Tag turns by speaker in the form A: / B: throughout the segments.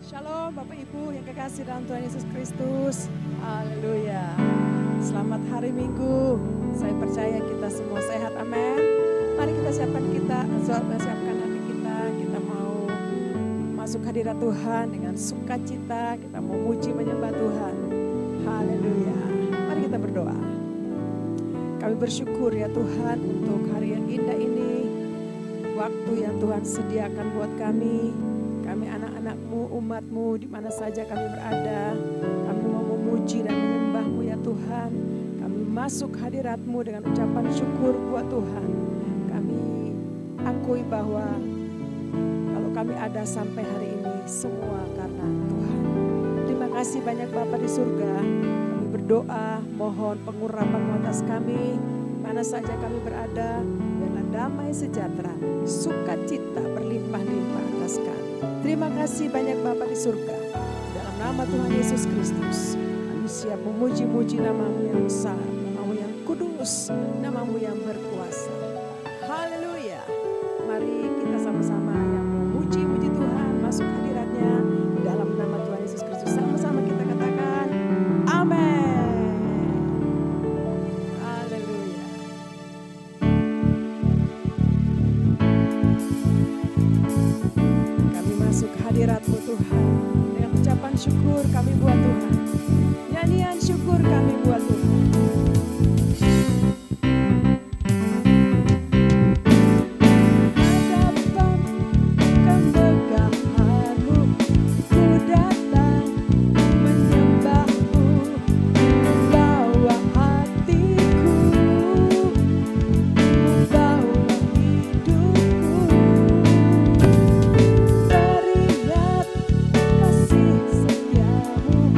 A: Shalom Bapak Ibu yang kekasih dalam Tuhan Yesus Kristus. Haleluya. Selamat hari Minggu. Saya percaya kita semua sehat. Amin. Mari kita siapkan hati kita. Kita mau masuk hadirat Tuhan dengan sukacita. Kita mau muji menyembah Tuhan. Haleluya. Mari kita berdoa. Kami bersyukur ya Tuhan untuk hari yang indah ini. Waktu yang Tuhan sediakan buat kami. Kami anak-anak-Mu, umat-Mu, di mana saja kami berada. Kami mau memuji dan menyembah-Mu ya Tuhan. Kami masuk hadirat-Mu dengan ucapan syukur buat Tuhan. Kami akui bahwa kalau kami ada sampai hari ini, semua karena Tuhan. Terima kasih banyak Bapa di surga. Kami berdoa, mohon pengurapan atas kami. Mana saja kami berada, biarlah damai sejahtera, sukacita berlimpah-limpah atas kami. Terima kasih banyak Bapa di surga. Dalam nama Tuhan Yesus Kristus, kami siap memuji-muji nama-Mu yang besar, nama-Mu yang kudus, nama-Mu yang berkuasa. Haleluya. Mari kita sama-sama yang memuji-muji Tuhan, masuk hadirat-Nya dalam nama Tuhan Yesus Kristus. Sama-sama kita katakan, amin. Haleluya. Kami masuk hadirat-Mu Tuhan. Dengan ucapan syukur kami buat Tuhan. Nyanyian syukur kami buat Tuhan. Kasih setiamu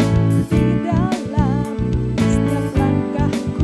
A: di dalam setiap langkahku.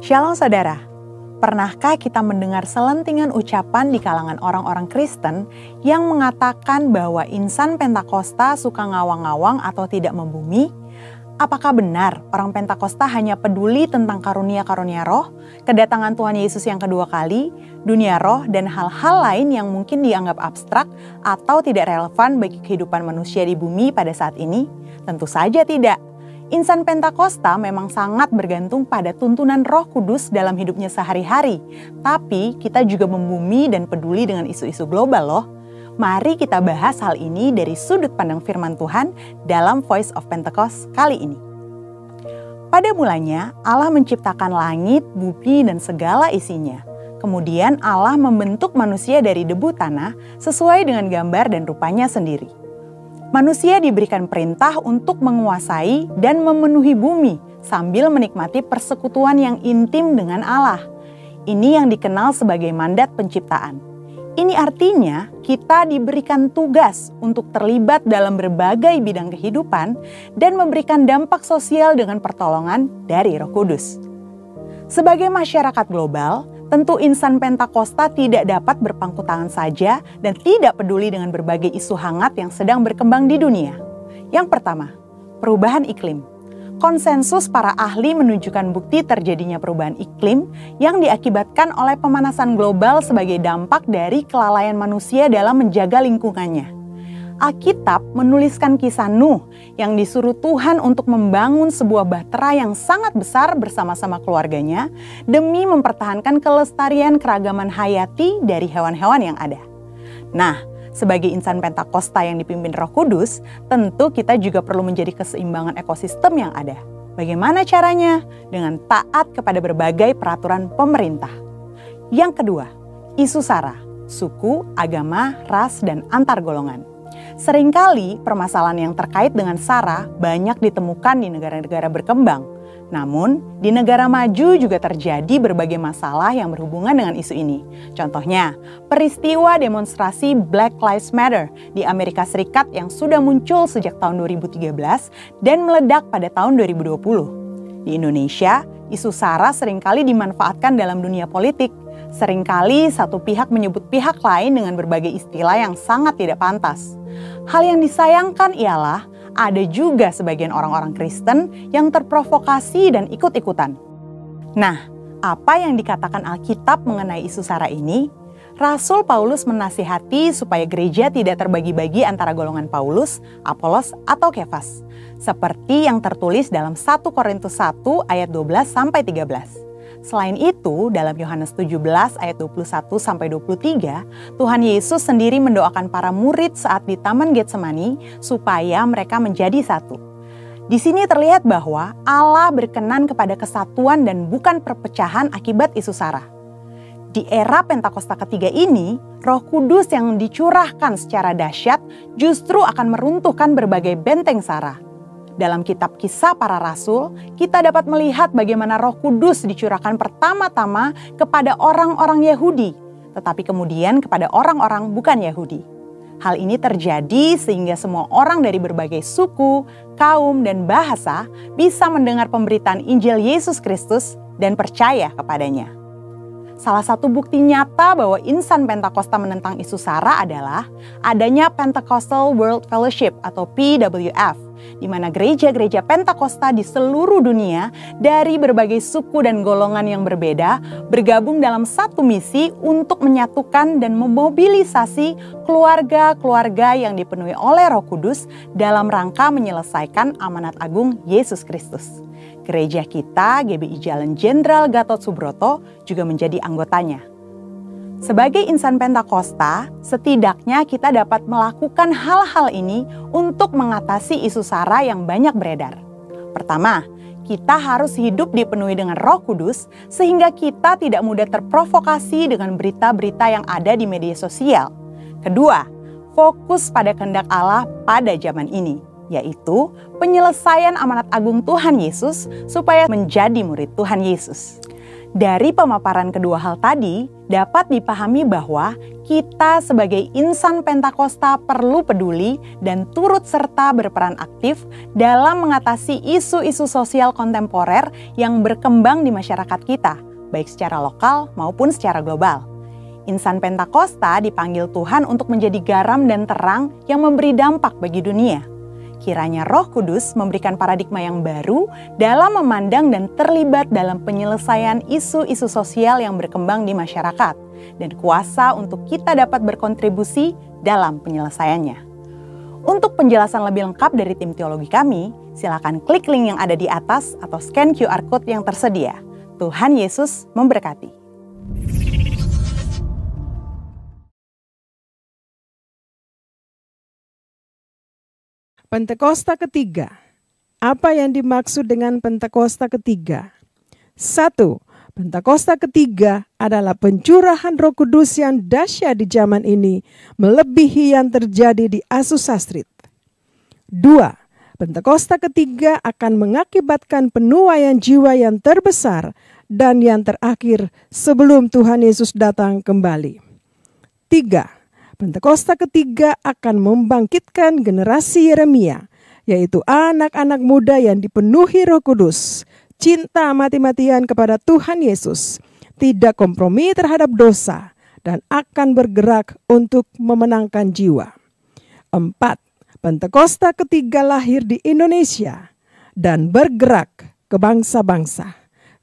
B: Shalom saudara, pernahkah kita mendengar selentingan ucapan di kalangan orang-orang Kristen yang mengatakan bahwa insan Pentakosta suka ngawang-ngawang atau tidak membumi? Apakah benar orang Pentakosta hanya peduli tentang karunia-karunia roh, kedatangan Tuhan Yesus yang kedua kali, dunia roh, dan hal-hal lain yang mungkin dianggap abstrak atau tidak relevan bagi kehidupan manusia di bumi pada saat ini? Tentu saja tidak. Insan Pentakosta memang sangat bergantung pada tuntunan Roh Kudus dalam hidupnya sehari-hari. Tapi kita juga membumi dan peduli dengan isu-isu global loh. Mari kita bahas hal ini dari sudut pandang firman Tuhan dalam Voice of Pentecost kali ini. Pada mulanya Allah menciptakan langit, bumi, dan segala isinya. Kemudian Allah membentuk manusia dari debu tanah sesuai dengan gambar dan rupanya sendiri. Manusia diberikan perintah untuk menguasai dan memenuhi bumi sambil menikmati persekutuan yang intim dengan Allah. Ini yang dikenal sebagai mandat penciptaan. Ini artinya kita diberikan tugas untuk terlibat dalam berbagai bidang kehidupan dan memberikan dampak sosial dengan pertolongan dari Roh Kudus. Sebagai masyarakat global, tentu insan Pentakosta tidak dapat berpangku tangan saja dan tidak peduli dengan berbagai isu hangat yang sedang berkembang di dunia. Yang pertama, perubahan iklim. Konsensus para ahli menunjukkan bukti terjadinya perubahan iklim yang diakibatkan oleh pemanasan global sebagai dampak dari kelalaian manusia dalam menjaga lingkungannya. Alkitab menuliskan kisah Nuh yang disuruh Tuhan untuk membangun sebuah bahtera yang sangat besar bersama-sama keluarganya demi mempertahankan kelestarian keragaman hayati dari hewan-hewan yang ada. Nah, sebagai insan Pentakosta yang dipimpin Roh Kudus, tentu kita juga perlu menjadi keseimbangan ekosistem yang ada. Bagaimana caranya? Dengan taat kepada berbagai peraturan pemerintah. Yang kedua, isu SARA, suku, agama, ras, dan antar golongan. Seringkali permasalahan yang terkait dengan SARA banyak ditemukan di negara-negara berkembang. Namun, di negara maju juga terjadi berbagai masalah yang berhubungan dengan isu ini. Contohnya, peristiwa demonstrasi Black Lives Matter di Amerika Serikat yang sudah muncul sejak tahun 2013 dan meledak pada tahun 2020. Di Indonesia, isu SARA seringkali dimanfaatkan dalam dunia politik. Seringkali satu pihak menyebut pihak lain dengan berbagai istilah yang sangat tidak pantas. Hal yang disayangkan ialah ada juga sebagian orang-orang Kristen yang terprovokasi dan ikut-ikutan. Nah, apa yang dikatakan Alkitab mengenai isu SARA ini? Rasul Paulus menasihati supaya gereja tidak terbagi-bagi antara golongan Paulus, Apolos, atau Kefas. Seperti yang tertulis dalam 1 Korintus 1 ayat 12-13. Selain itu, dalam Yohanes 17 ayat 21-23, Tuhan Yesus sendiri mendoakan para murid saat di Taman Getsemani supaya mereka menjadi satu. Di sini terlihat bahwa Allah berkenan kepada kesatuan dan bukan perpecahan akibat isu SARA. Di era Pentakosta ketiga ini, Roh Kudus yang dicurahkan secara dahsyat justru akan meruntuhkan berbagai benteng SARA. Dalam kitab Kisah Para Rasul, kita dapat melihat bagaimana Roh Kudus dicurahkan pertama-tama kepada orang-orang Yahudi, tetapi kemudian kepada orang-orang bukan Yahudi. Hal ini terjadi sehingga semua orang dari berbagai suku, kaum, dan bahasa bisa mendengar pemberitaan Injil Yesus Kristus dan percaya kepadanya. Salah satu bukti nyata bahwa insan Pentakosta menentang isu SARA adalah adanya Pentecostal World Fellowship atau PWF, di mana gereja-gereja Pentakosta di seluruh dunia dari berbagai suku dan golongan yang berbeda bergabung dalam satu misi untuk menyatukan dan memobilisasi keluarga-keluarga yang dipenuhi oleh Roh Kudus dalam rangka menyelesaikan amanat agung Yesus Kristus. Gereja kita, GBI Jalan Jenderal Gatot Subroto, juga menjadi anggotanya. Sebagai insan Pentakosta, setidaknya kita dapat melakukan hal-hal ini untuk mengatasi isu SARA yang banyak beredar. Pertama, kita harus hidup dipenuhi dengan Roh Kudus sehingga kita tidak mudah terprovokasi dengan berita-berita yang ada di media sosial. Kedua, fokus pada kehendak Allah pada zaman ini, yaitu penyelesaian amanat agung Tuhan Yesus supaya menjadi murid Tuhan Yesus. Dari pemaparan kedua hal tadi, dapat dipahami bahwa kita sebagai insan Pentakosta perlu peduli dan turut serta berperan aktif dalam mengatasi isu-isu sosial kontemporer yang berkembang di masyarakat kita, baik secara lokal maupun secara global. Insan Pentakosta dipanggil Tuhan untuk menjadi garam dan terang yang memberi dampak bagi dunia. Kiranya Roh Kudus memberikan paradigma yang baru dalam memandang dan terlibat dalam penyelesaian isu-isu sosial yang berkembang di masyarakat, dan kuasa untuk kita dapat berkontribusi dalam penyelesaiannya. Untuk penjelasan lebih lengkap dari tim teologi kami, silakan klik link yang ada di atas atau scan QR Code yang tersedia. Tuhan Yesus memberkati.
A: Pentakosta ketiga. Apa yang dimaksud dengan Pentakosta ketiga? 1. Pentakosta ketiga adalah pencurahan Roh Kudus yang dahsyat di zaman ini, melebihi yang terjadi di Azusa Street. 2. Pentakosta ketiga akan mengakibatkan penuaian jiwa yang terbesar dan yang terakhir sebelum Tuhan Yesus datang kembali. 3. Pentakosta ketiga akan membangkitkan generasi Yeremia, yaitu anak-anak muda yang dipenuhi Roh Kudus, cinta mati-matian kepada Tuhan Yesus, tidak kompromi terhadap dosa, dan akan bergerak untuk memenangkan jiwa. 4. Pentakosta ketiga lahir di Indonesia dan bergerak ke bangsa-bangsa.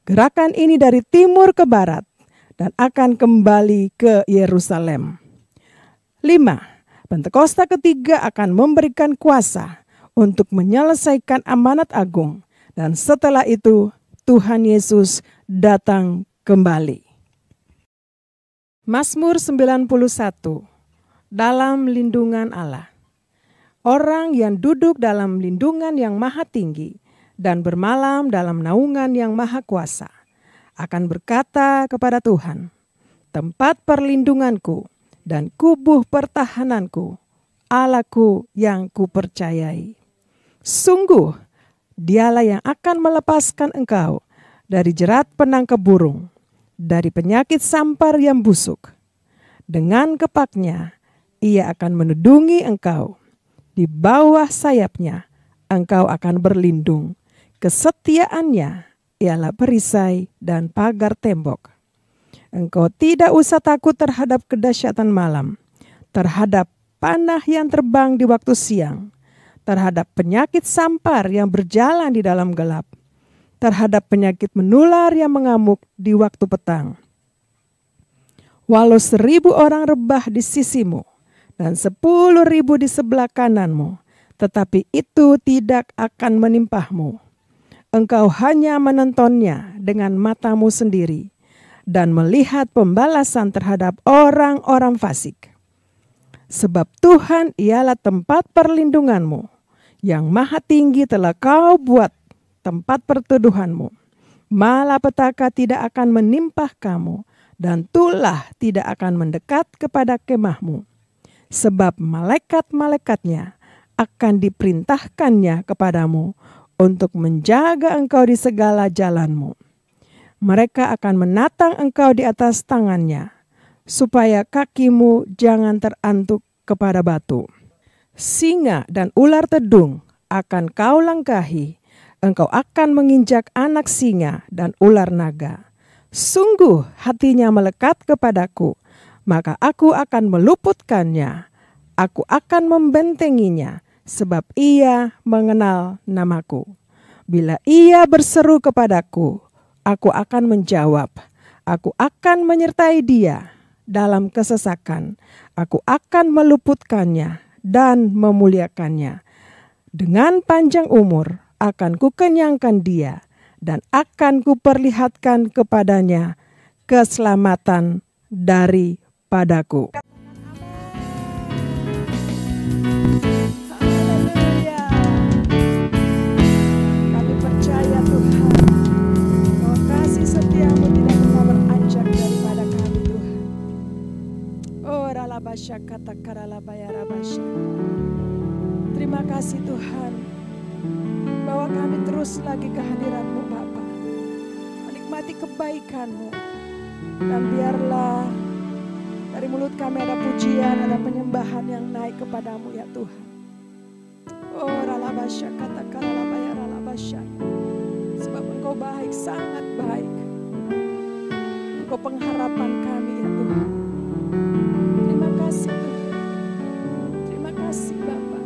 A: Gerakan ini dari timur ke barat dan akan kembali ke Yerusalem. 5. Pentakosta ketiga akan memberikan kuasa untuk menyelesaikan amanat agung, dan setelah itu Tuhan Yesus datang kembali. Mazmur 91. Dalam lindungan Allah. Orang yang duduk dalam lindungan yang maha tinggi dan bermalam dalam naungan yang maha kuasa akan berkata kepada Tuhan, tempat perlindunganku dan kubuh pertahananku, Allahku yang kupercayai. Sungguh, dialah yang akan melepaskan engkau dari jerat penangkap burung, dari penyakit sampar yang busuk. Dengan kepaknya, ia akan menudungi engkau. Di bawah sayapnya, engkau akan berlindung. Kesetiaannya ialah perisai dan pagar tembok. Engkau tidak usah takut terhadap kedahsyatan malam, terhadap panah yang terbang di waktu siang, terhadap penyakit sampar yang berjalan di dalam gelap, terhadap penyakit menular yang mengamuk di waktu petang. Walau 1.000 orang rebah di sisimu dan 10.000 di sebelah kananmu, tetapi itu tidak akan menimpahmu. Engkau hanya menontonnya dengan matamu sendiri dan melihat pembalasan terhadap orang-orang fasik. Sebab Tuhan ialah tempat perlindunganmu, yang maha tinggi telah kau buat tempat perteduhanmu. Malapetaka tidak akan menimpah kamu, dan tulah tidak akan mendekat kepada kemahmu. Sebab malaikat-malaikatnya akan diperintahkannya kepadamu untuk menjaga engkau di segala jalanmu. Mereka akan menatang engkau di atas tangannya, supaya kakimu jangan terantuk kepada batu. Singa dan ular tedung akan kau langkahi, engkau akan menginjak anak singa dan ular naga. Sungguh hatinya melekat kepadaku, maka aku akan meluputkannya. Aku akan membentenginya, sebab ia mengenal namaku. Bila ia berseru kepadaku, aku akan menjawab. Aku akan menyertai dia dalam kesesakan. Aku akan meluputkannya dan memuliakannya. Dengan panjang umur akan kukenyangkan dia, dan akan kuperlihatkan kepadanya keselamatan daripadaku. Terima kasih Tuhan, bahwa kami terus lagi kehadiran-Mu Bapa, menikmati menikmati kebaikan-Mu. Dan biarlah dari mulut kami ada pujian, ada penyembahan yang naik kepadamu ya Tuhan. Oh ralabasya katakanlah labaya ralabasya. Sebab Engkau baik, sangat baik. Engkau pengharapan kami ya Tuhan. Terima kasih Tuhan. Terima kasih Bapa.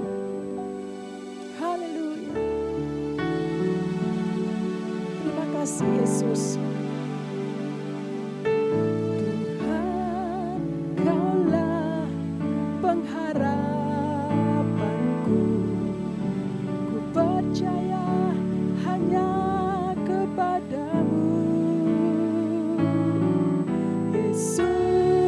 A: Haleluya. Terima kasih Yesus. Tuhan, Kaulah pengharapanku. Ku percaya hanya kepadamu. Yesus.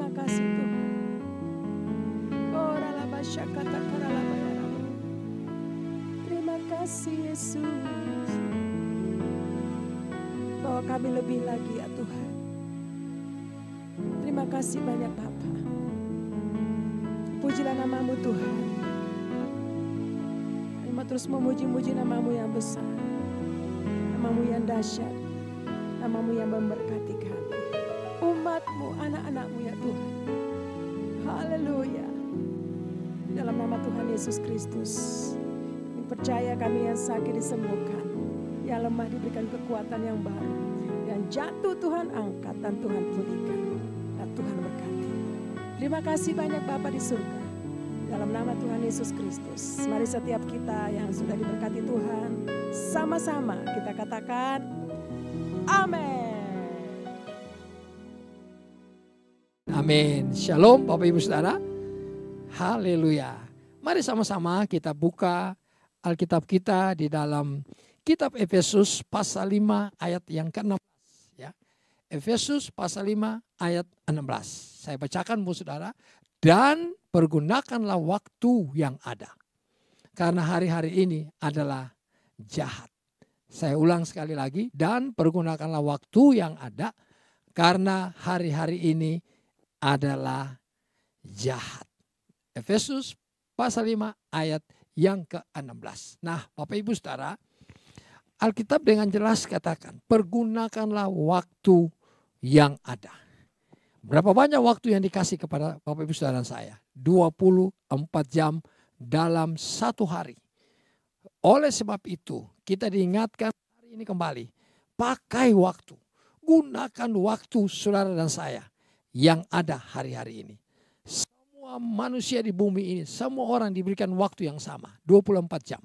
A: Terima kasih Tuhan. Oh, ralabasyakata karalabayara. Terima kasih Yesus. Bahwa kami lebih lagi ya Tuhan. Terima kasih banyak Bapa. Pujilah namamu Tuhan. Kami mau terus memuji-muji namamu yang besar. Namamu yang dahsyat. Namamu yang memberkati kami. Umatmu, anak-anakmu ya Tuhan. Haleluya. Dalam nama Tuhan Yesus Kristus. Kami percaya kami yang sakit disembuhkan. Yang lemah diberikan kekuatan yang baru. Yang jatuh Tuhan angkat dan Tuhan pulihkan. Dan Tuhan berkati. Terima kasih banyak Bapa di surga. Dalam nama Tuhan Yesus Kristus. Mari setiap kita yang sudah diberkati Tuhan. Sama-sama kita katakan amin.
C: Amin. Shalom Bapak Ibu Saudara. Haleluya. Mari sama-sama kita buka Alkitab kita di dalam Kitab Efesus pasal 5 ayat yang ke-16. Ya. Efesus pasal 5 ayat 16. Saya bacakan Bu Saudara. Dan pergunakanlah waktu yang ada. Karena hari-hari ini adalah jahat. Saya ulang sekali lagi. Dan pergunakanlah waktu yang ada. Karena hari-hari ini adalah jahat. Efesus pasal 5 ayat yang ke-16. Nah Bapak Ibu Saudara, Alkitab dengan jelas katakan, pergunakanlah waktu yang ada. Berapa banyak waktu yang dikasih kepada Bapak Ibu Saudara saya? 24 jam dalam satu hari. Oleh sebab itu, kita diingatkan hari ini kembali, pakai waktu. Gunakan waktu saudara dan saya yang ada hari-hari ini. Semua manusia di bumi ini, semua orang diberikan waktu yang sama, 24 jam.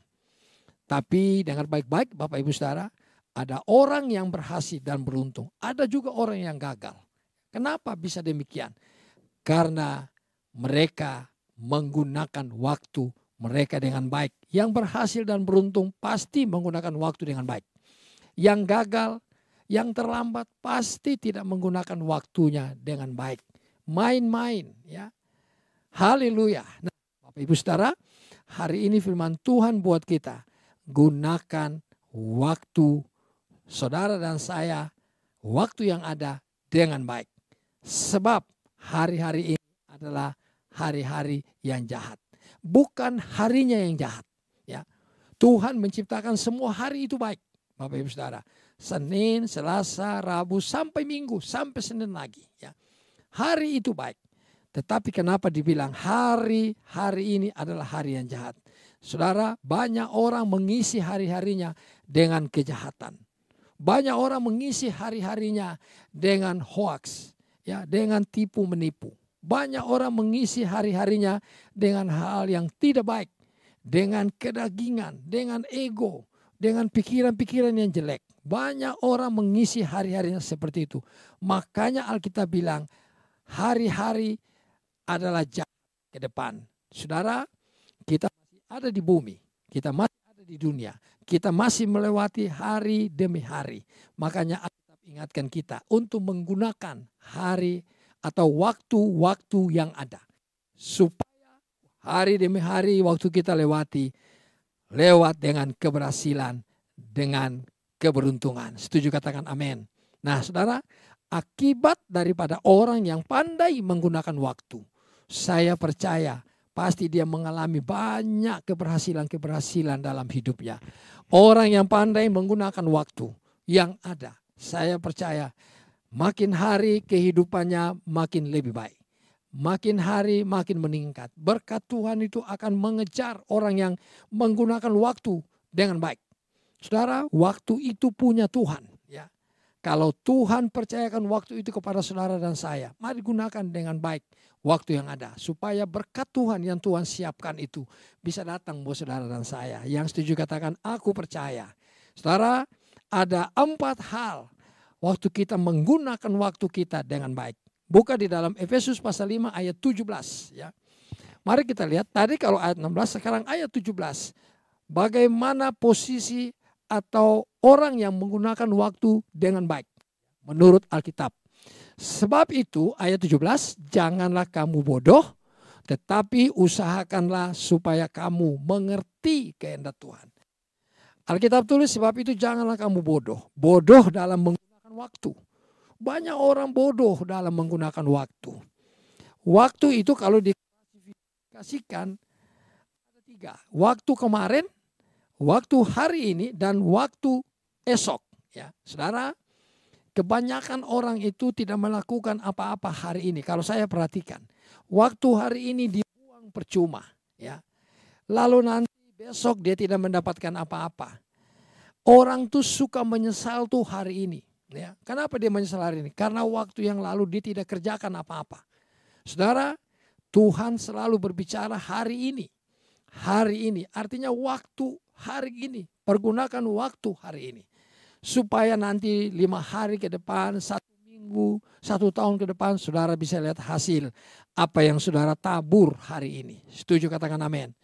C: Tapi dengar baik-baik Bapak Ibu Saudara, ada orang yang berhasil dan beruntung. Ada juga orang yang gagal. Kenapa bisa demikian? Karena mereka menggunakan waktu mereka dengan baik. Yang berhasil dan beruntung pasti menggunakan waktu dengan baik. Yang gagal, yang terlambat pasti tidak menggunakan waktunya dengan baik. Main-main ya. Haleluya. Nah, Bapak Ibu Saudara, hari ini firman Tuhan buat kita. Gunakan waktu saudara dan saya, waktu yang ada dengan baik. Sebab hari-hari ini adalah hari-hari yang jahat. Bukan harinya yang jahat. Ya. Tuhan menciptakan semua hari itu baik. Bapak Ibu Saudara. Senin, Selasa, Rabu, sampai Minggu, sampai Senin lagi. Ya. Hari itu baik. Tetapi kenapa dibilang hari ini adalah hari yang jahat? Saudara, banyak orang mengisi hari-harinya dengan kejahatan. Banyak orang mengisi hari-harinya dengan hoax, ya, dengan tipu menipu. Banyak orang mengisi hari-harinya dengan hal yang tidak baik, dengan kedagingan, dengan ego, dengan pikiran-pikiran yang jelek. Banyak orang mengisi hari-harinya seperti itu. Makanya Alkitab bilang hari-hari adalah jahat ke depan. Saudara, kita masih ada di bumi. Kita masih ada di dunia. Kita masih melewati hari demi hari. Makanya Alkitab ingatkan kita untuk menggunakan hari atau waktu-waktu yang ada. Supaya hari demi hari waktu kita lewati, lewat dengan keberhasilan, dengan keberuntungan. Setuju katakan amin. Nah saudara, akibat daripada orang yang pandai menggunakan waktu, saya percaya pasti dia mengalami banyak keberhasilan-keberhasilan dalam hidupnya. Orang yang pandai menggunakan waktu yang ada, saya percaya makin hari kehidupannya makin lebih baik. Makin hari makin meningkat. Berkat Tuhan itu akan mengejar orang yang menggunakan waktu dengan baik. Saudara, waktu itu punya Tuhan. Ya. Kalau Tuhan percayakan waktu itu kepada saudara dan saya, mari gunakan dengan baik waktu yang ada. Supaya berkat Tuhan yang Tuhan siapkan itu bisa datang buat saudara dan saya. Yang setuju katakan, aku percaya. Saudara, ada 4 hal waktu kita menggunakan waktu kita dengan baik. Buka di dalam Efesus pasal 5 ayat 17. Ya. Mari kita lihat, tadi kalau ayat 16, sekarang ayat 17. Bagaimana posisi atau orang yang menggunakan waktu dengan baik menurut Alkitab. Sebab itu ayat 17, janganlah kamu bodoh, tetapi usahakanlah supaya kamu mengerti kehendak Tuhan. Alkitab tulis sebab itu janganlah kamu bodoh. Bodoh dalam menggunakan waktu. Banyak orang bodoh dalam menggunakan waktu. Waktu itu kalau diklasifikasikan ada 3. Waktu kemarin, waktu hari ini, dan waktu esok. Ya, saudara, kebanyakan orang itu tidak melakukan apa-apa hari ini. Kalau saya perhatikan, waktu hari ini dibuang percuma. Ya. Lalu nanti besok dia tidak mendapatkan apa-apa. Orang tuh suka menyesal tuh hari ini. Ya. Kenapa dia menyesal hari ini? Karena waktu yang lalu dia tidak kerjakan apa-apa. Saudara, Tuhan selalu berbicara hari ini. Hari ini artinya waktu hari ini. Pergunakan waktu hari ini. Supaya nanti 5 hari ke depan, 1 minggu, 1 tahun ke depan, saudara bisa lihat hasil apa yang saudara tabur hari ini. Setuju, katakan amin.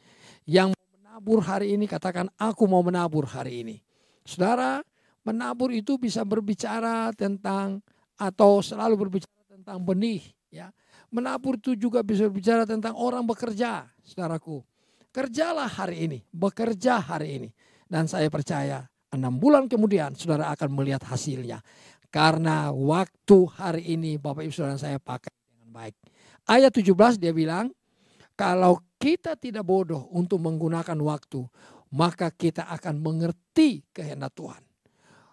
C: Yang mau menabur hari ini, katakan aku mau menabur hari ini. Saudara, menabur itu bisa berbicara tentang atau selalu berbicara tentang benih. Ya. Menabur itu juga bisa berbicara tentang orang bekerja, saudaraku. Kerjalah hari ini, bekerja hari ini. Dan saya percaya 6 bulan kemudian saudara akan melihat hasilnya. Karena waktu hari ini Bapak Ibu Saudara saya pakai dengan baik. Ayat 17 dia bilang, kalau kita tidak bodoh untuk menggunakan waktu, maka kita akan mengerti kehendak Tuhan.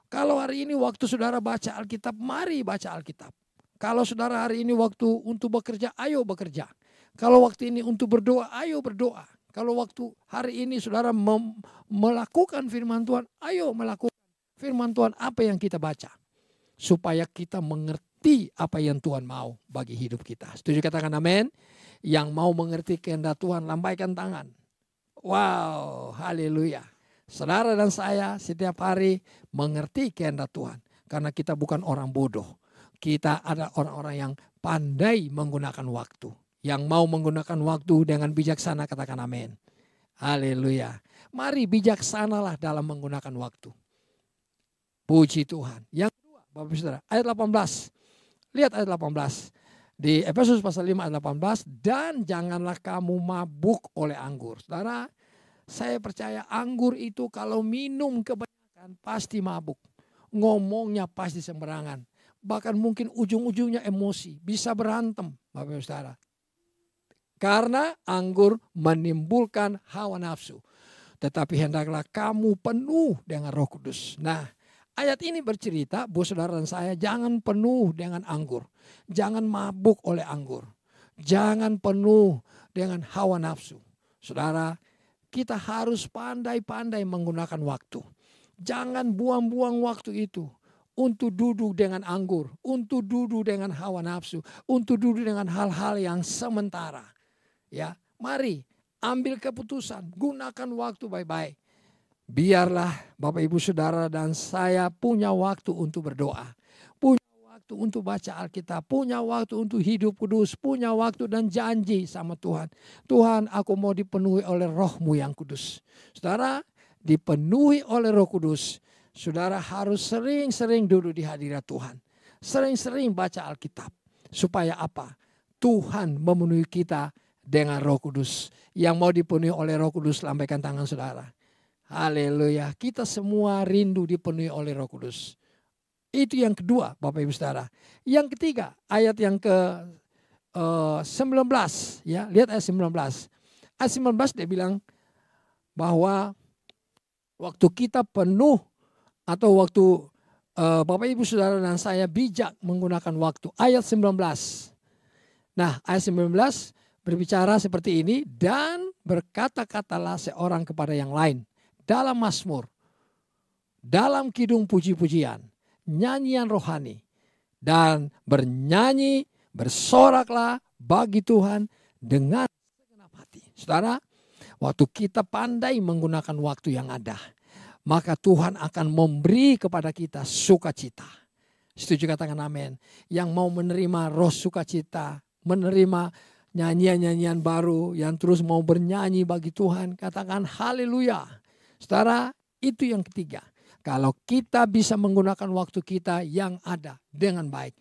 C: Kalau hari ini waktu saudara baca Alkitab, mari baca Alkitab. Kalau saudara hari ini waktu untuk bekerja, ayo bekerja. Kalau waktu ini untuk berdoa, ayo berdoa. Kalau waktu hari ini saudara melakukan firman Tuhan, ayo melakukan firman Tuhan apa yang kita baca. Supaya kita mengerti apa yang Tuhan mau bagi hidup kita. Setuju, katakan amin. Yang mau mengerti kehendak Tuhan, lambaikan tangan. Wow, haleluya. Saudara dan saya setiap hari mengerti kehendak Tuhan. Karena kita bukan orang bodoh. Kita ada orang-orang yang pandai menggunakan waktu. Yang mau menggunakan waktu dengan bijaksana, katakan amin. Haleluya. Mari bijaksanalah dalam menggunakan waktu. Puji Tuhan. Yang kedua, Bapak Saudara, ayat 18. Lihat ayat 18. Di Efesus pasal 5 ayat 18. Dan janganlah kamu mabuk oleh anggur. Saudara, saya percaya anggur itu kalau minum kebanyakan pasti mabuk. Ngomongnya pasti sembarangan. Bahkan mungkin ujung-ujungnya emosi. Bisa berantem, Bapak Saudara. Karena anggur menimbulkan hawa nafsu. Tetapi hendaklah kamu penuh dengan Roh Kudus. Nah, ayat ini bercerita bahwa saudara dan saya jangan penuh dengan anggur. Jangan mabuk oleh anggur. Jangan penuh dengan hawa nafsu. Saudara, kita harus pandai-pandai menggunakan waktu. Jangan buang-buang waktu itu untuk duduk dengan anggur, untuk duduk dengan hawa nafsu, untuk duduk dengan hal-hal yang sementara. Ya, mari ambil keputusan, gunakan waktu baik-baik. Biarlah Bapak Ibu Saudara dan saya punya waktu untuk berdoa, punya waktu untuk baca Alkitab, punya waktu untuk hidup kudus, punya waktu dan janji sama Tuhan. Tuhan, aku mau dipenuhi oleh Roh-Mu yang kudus. Saudara, dipenuhi oleh Roh Kudus, saudara harus sering-sering duduk di hadirat Tuhan. Sering-sering baca Alkitab. Supaya apa? Tuhan memenuhi kita dengan Roh Kudus. Yang mau dipenuhi oleh Roh Kudus, lambaikan tangan saudara. Haleluya. Kita semua rindu dipenuhi oleh Roh Kudus. Itu yang kedua, Bapak Ibu Saudara. Yang ketiga, ayat yang ke 19. Ya, lihat ayat 19. Ayat 19 dia bilang bahwa waktu kita penuh atau waktu Bapak Ibu Saudara dan saya bijak menggunakan waktu. Ayat 19. Nah, ayat 19 berbicara seperti ini, dan berkata-katalah seorang kepada yang lain dalam mazmur, dalam kidung puji-pujian, nyanyian rohani, dan bernyanyi, bersoraklah bagi Tuhan dengan segenap hati. Saudara, waktu kita pandai menggunakan waktu yang ada, maka Tuhan akan memberi kepada kita sukacita. Setuju, katakan amin. Yang mau menerima roh sukacita, menerima nyanyian-nyanyian baru, yang terus mau bernyanyi bagi Tuhan, katakan haleluya. Saudara, itu yang ketiga. Kalau kita bisa menggunakan waktu kita yang ada dengan baik,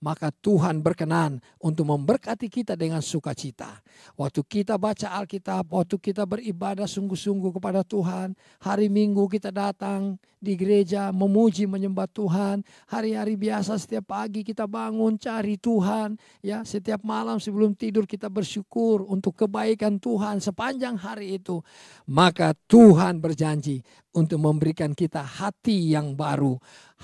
C: maka Tuhan berkenan untuk memberkati kita dengan sukacita. Waktu kita baca Alkitab, waktu kita beribadah sungguh-sungguh kepada Tuhan, hari Minggu kita datang di gereja memuji menyembah Tuhan. Hari-hari biasa setiap pagi kita bangun cari Tuhan, ya, setiap malam sebelum tidur kita bersyukur untuk kebaikan Tuhan sepanjang hari itu. Maka Tuhan berjanji untuk memberikan kita hati yang baru,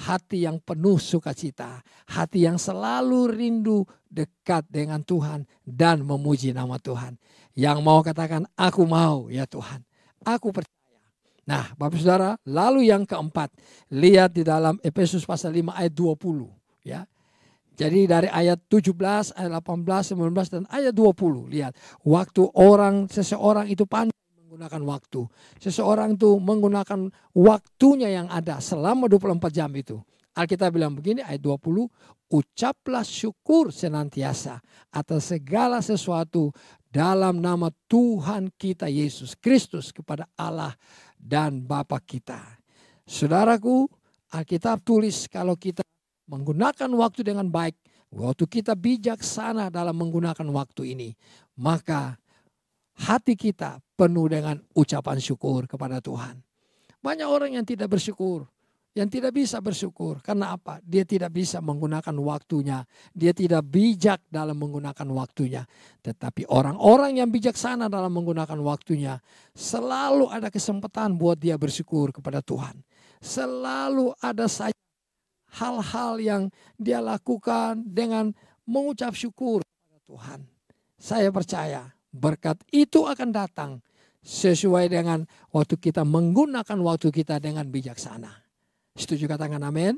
C: hati yang penuh sukacita, hati yang selalu rindu dekat dengan Tuhan dan memuji nama Tuhan. Yang mau katakan, aku mau ya Tuhan, aku percaya. Nah, Bapak Saudara, lalu yang keempat, lihat di dalam Efesus pasal 5 ayat 20, ya. Jadi dari ayat 17, ayat 18, 19 dan ayat 20, lihat, waktu seseorang itu pandai menggunakan waktu. Seseorang itu menggunakan waktunya yang ada selama 24 jam itu. Alkitab bilang begini, ayat 20, ucaplah syukur senantiasa atas segala sesuatu dalam nama Tuhan kita Yesus Kristus kepada Allah dan Bapa kita. Saudaraku, Alkitab tulis kalau kita menggunakan waktu dengan baik, waktu kita bijaksana dalam menggunakan waktu ini, maka hati kita penuh dengan ucapan syukur kepada Tuhan. Banyak orang yang tidak bersyukur, yang tidak bisa bersyukur. Karena apa? Dia tidak bisa menggunakan waktunya. Dia tidak bijak dalam menggunakan waktunya. Tetapi orang-orang yang bijaksana dalam menggunakan waktunya, selalu ada kesempatan buat dia bersyukur kepada Tuhan. Selalu ada saja hal-hal yang dia lakukan dengan mengucap syukur kepada Tuhan. Saya percaya berkat itu akan datang sesuai dengan waktu kita menggunakan waktu kita dengan bijaksana. Setuju katakan amin?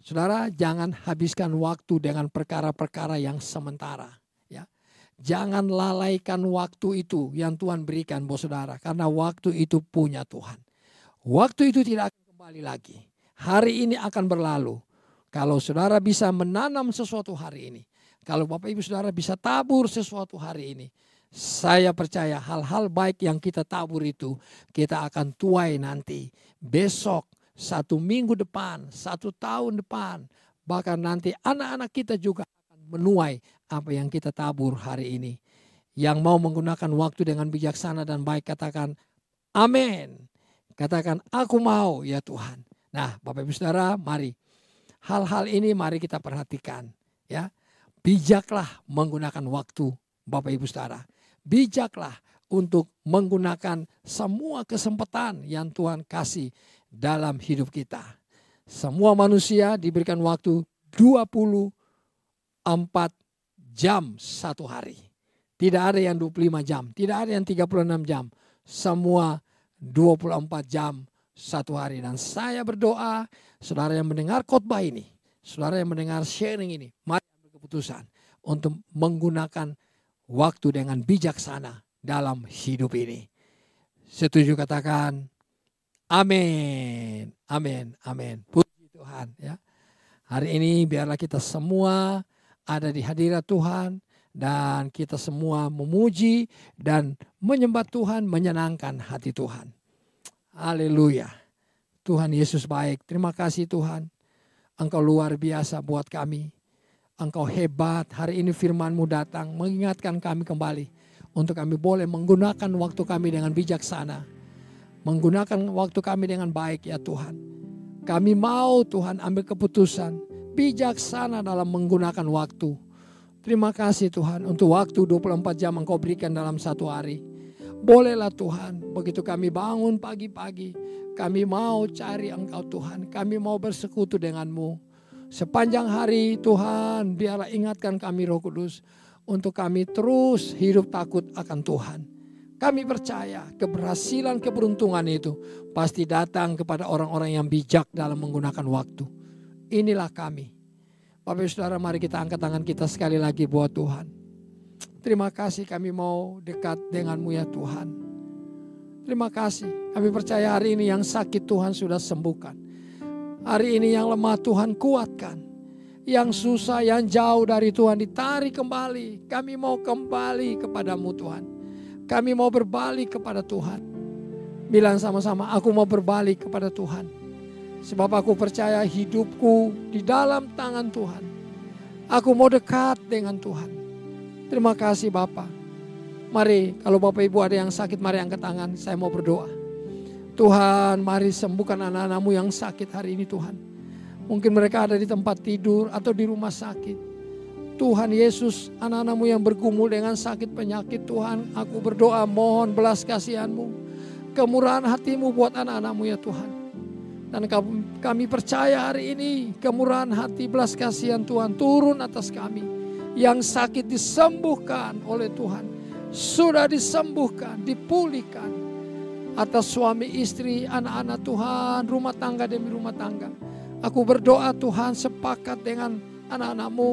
C: Saudara, jangan habiskan waktu dengan perkara-perkara yang sementara. Ya. Jangan lalaikan waktu itu yang Tuhan berikan buat saudara. Karena waktu itu punya Tuhan. Waktu itu tidak akan kembali lagi. Hari ini akan berlalu. Kalau saudara bisa menanam sesuatu hari ini. Kalau Bapak Ibu Saudara bisa tabur sesuatu hari ini. Saya percaya hal-hal baik yang kita tabur itu kita akan tuai nanti. Besok, 1 minggu depan, 1 tahun depan. Bahkan nanti anak-anak kita juga akan menuai apa yang kita tabur hari ini. Yang mau menggunakan waktu dengan bijaksana dan baik katakan amin. Katakan aku mau ya Tuhan. Nah Bapak Ibu Saudara mari. Hal-hal ini mari kita perhatikan. Ya, bijaklah menggunakan waktu Bapak Ibu Saudara. Bijaklah untuk menggunakan semua kesempatan yang Tuhan kasih dalam hidup kita. Semua manusia diberikan waktu 24 jam satu hari. Tidak ada yang 25 jam, tidak ada yang 36 jam. Semua 24 jam satu hari. Dan saya berdoa, saudara yang mendengar khotbah ini, saudara yang mendengar sharing ini, mari ambil keputusan untuk menggunakan waktu dengan bijaksana dalam hidup ini. Setuju katakan amin, amin, amin. Puji Tuhan ya. Hari ini biarlah kita semua ada di hadirat Tuhan dan kita semua memuji dan menyembah Tuhan, menyenangkan hati Tuhan. Haleluya. Tuhan Yesus baik. Terima kasih Tuhan. Engkau luar biasa buat kami. Engkau hebat, hari ini firman-Mu datang mengingatkan kami kembali untuk kami boleh menggunakan waktu kami dengan bijaksana. Menggunakan waktu kami dengan baik ya Tuhan. Kami mau Tuhan ambil keputusan bijaksana dalam menggunakan waktu. Terima kasih Tuhan untuk waktu 24 jam Engkau berikan dalam satu hari. Bolehlah Tuhan, begitu kami bangun pagi-pagi, kami mau cari Engkau Tuhan. Kami mau bersekutu dengan-Mu. Sepanjang hari Tuhan biarlah ingatkan kami Roh Kudus untuk kami terus hidup takut akan Tuhan. Kami percaya keberhasilan keberuntungan itu pasti datang kepada orang-orang yang bijak dalam menggunakan waktu. Inilah kami. Bapak Saudara mari kita angkat tangan kita sekali lagi buat Tuhan. Terima kasih kami mau dekat dengan-Mu ya Tuhan. Terima kasih kami percaya hari ini yang sakit Tuhan sudah sembuhkan. Hari ini yang lemah Tuhan kuatkan. Yang susah, yang jauh dari Tuhan ditarik kembali. Kami mau kembali kepada-Mu Tuhan. Kami mau berbalik kepada Tuhan. Bilang sama-sama, aku mau berbalik kepada Tuhan. Sebab aku percaya hidupku di dalam tangan Tuhan. Aku mau dekat dengan Tuhan. Terima kasih Bapa. Mari kalau Bapak Ibu ada yang sakit, mari angkat tangan. Saya mau berdoa. Tuhan, mari sembuhkan anak-anak-Mu yang sakit hari ini Tuhan. Mungkin mereka ada di tempat tidur atau di rumah sakit. Tuhan Yesus, anak-anak-Mu yang bergumul dengan sakit penyakit Tuhan, aku berdoa mohon belas kasihan-Mu, kemurahan hati-Mu buat anak-anak-Mu ya Tuhan. Dan kami percaya hari ini kemurahan hati belas kasihan Tuhan turun atas kami. Yang sakit disembuhkan oleh Tuhan. Sudah disembuhkan, dipulihkan. Atas suami istri, anak-anak Tuhan, rumah tangga demi rumah tangga. Aku berdoa Tuhan sepakat dengan anak-anak-Mu.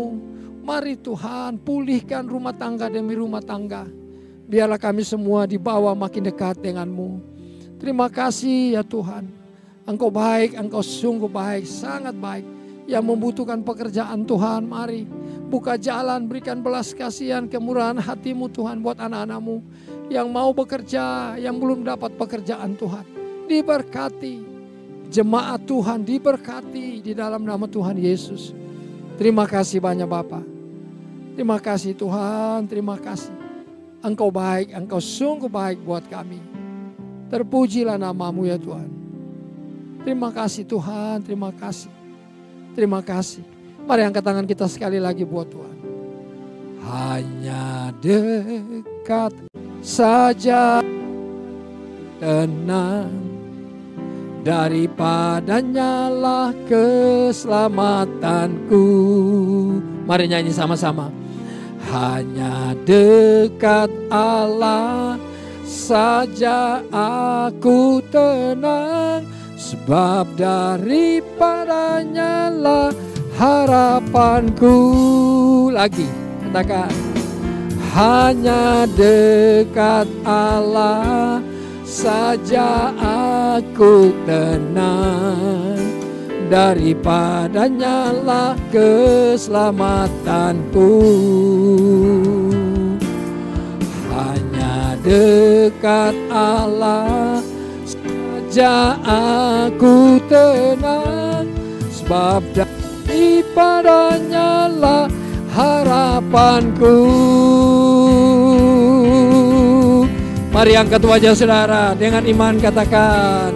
C: Mari Tuhan pulihkan rumah tangga demi rumah tangga. Biarlah kami semua dibawa makin dekat dengan-Mu. Terima kasih ya Tuhan. Engkau baik, Engkau sungguh baik, sangat baik. Yang membutuhkan pekerjaan Tuhan, mari buka jalan, berikan belas kasihan, kemurahan hati-Mu Tuhan buat anak-anak-Mu. Yang mau bekerja, yang belum dapat pekerjaan Tuhan. Diberkati, jemaat Tuhan diberkati di dalam nama Tuhan Yesus. Terima kasih banyak Bapa. Terima kasih Tuhan, terima kasih. Engkau baik, Engkau sungguh baik buat kami. Terpujilah nama-Mu ya Tuhan. Terima kasih Tuhan, terima kasih. Terima kasih. Mari angkat tangan kita sekali lagi buat Tuhan. Hanya dekat saja tenang, daripadanya lah keselamatanku. Mari nyanyi sama-sama. Hanya dekat Allah saja aku tenang, sebab daripadanya lah harapanku. Lagi katakan. Hanya dekat Allah saja aku tenang, daripadanya lah keselamatanku. Hanya dekat Allah saja aku tenang, sebab daripadanya lah harapanku. Mari angkat wajah saudara dengan iman, katakan.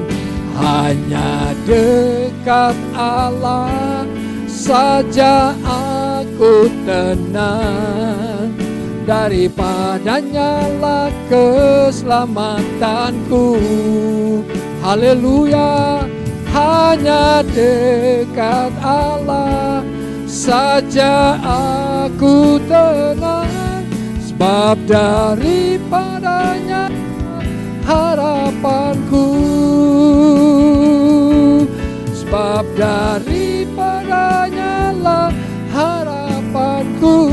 C: Hanya dekat Allah saja aku tenang, daripadanya lah keselamatanku. Haleluya. Hanya dekat Allah saja aku tenang, sebab daripadanya harapanku. Sebab daripadanya lah harapanku.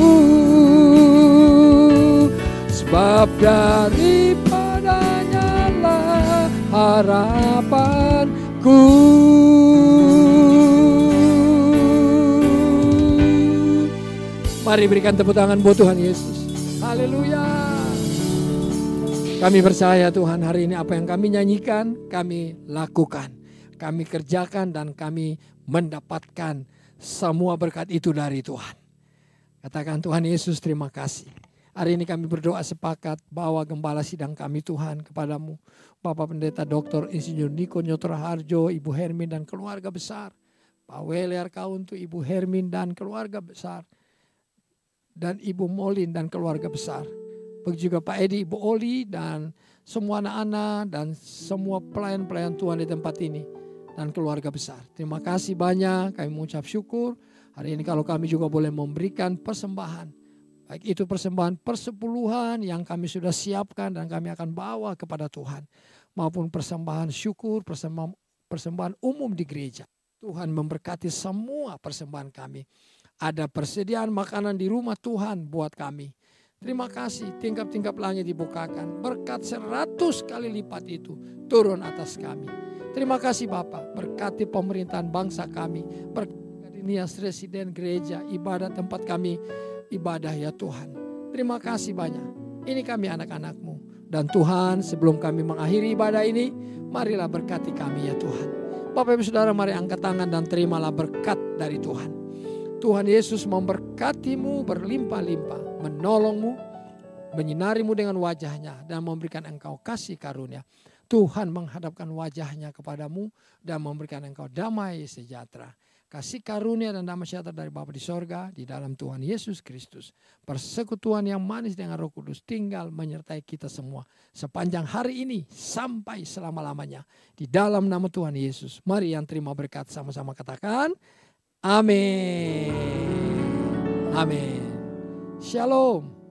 C: Sebab daripadanya lah harapanku. Mari berikan tepuk tangan buat Tuhan Yesus. Haleluya. Kami percaya Tuhan, hari ini apa yang kami nyanyikan, kami lakukan. Kami kerjakan dan kami mendapatkan semua berkat itu dari Tuhan. Katakan, Tuhan Yesus terima kasih. Hari ini kami berdoa sepakat bawa gembala sidang kami Tuhan kepadamu. Bapak Pendeta Dr. Insinyur Niko Nyotra Harjo, Ibu Hermin dan keluarga besar. Pak Weliar Kauntu, Ibu Hermin dan keluarga besar. Dan Ibu Molin dan keluarga besar. Begitu juga Pak Edi, Ibu Oli dan semua anak-anak dan semua pelayan-pelayan Tuhan di tempat ini. Dan keluarga besar. Terima kasih banyak, kami mengucap syukur. Hari ini kalau kami juga boleh memberikan persembahan. Baik itu persembahan persepuluhan yang kami sudah siapkan dan kami akan bawa kepada Tuhan. Maupun persembahan syukur, persembahan umum di gereja. Tuhan memberkati semua persembahan kami. Ada persediaan makanan di rumah Tuhan buat kami. Terima kasih, tingkap-tingkap langit dibukakan. Berkat 100 kali lipat itu turun atas kami. Terima kasih Bapak, berkati pemerintahan bangsa kami. Berkati Nias Residen Gereja, ibadah tempat kami ibadah ya Tuhan. Terima kasih banyak. Ini kami anak-anak-Mu. Dan Tuhan, sebelum kami mengakhiri ibadah ini, marilah berkati kami ya Tuhan. Bapak Ibu Saudara, mari angkat tangan dan terimalah berkat dari Tuhan. Tuhan Yesus memberkatimu berlimpah-limpah, menolongmu, menyinarimu dengan wajahnya, dan memberikan engkau kasih karunia. Tuhan menghadapkan wajahnya kepadamu dan memberikan engkau damai sejahtera. Kasih karunia dan damai sejahtera dari Bapa di sorga, di dalam Tuhan Yesus Kristus. Persekutuan yang manis dengan Roh Kudus tinggal menyertai kita semua sepanjang hari ini sampai selama-lamanya. Di dalam nama Tuhan Yesus. Mari yang terima berkat sama-sama katakan, amin. Amin. Shalom.